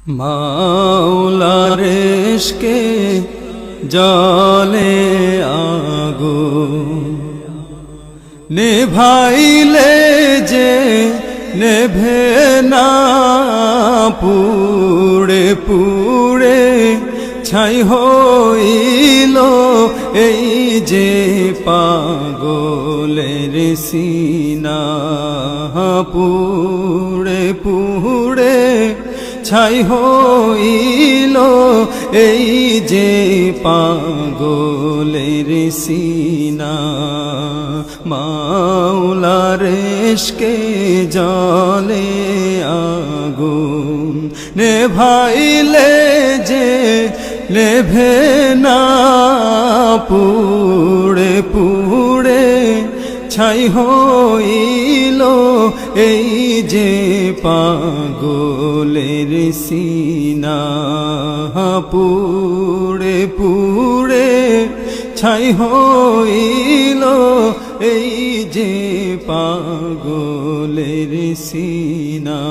মাওলার ইশকে জলে আগুন নেভাইলে যে নেভে না, পুড়ে পুড়ে ছাই হইল এই যে পাগলের সিনা। পুড়ে পুড়ে ছাই হইল এই যে পাগলের সিনা। মাওলার ইশকে জলে আগুন নেভাইলে যে নেভে না, পুড়ে পুড়ে ছাই হইল এই যে পাগলের সিনা। পুড়ে পুড়ে ছাই হইল এই যে পাগলের সিনা।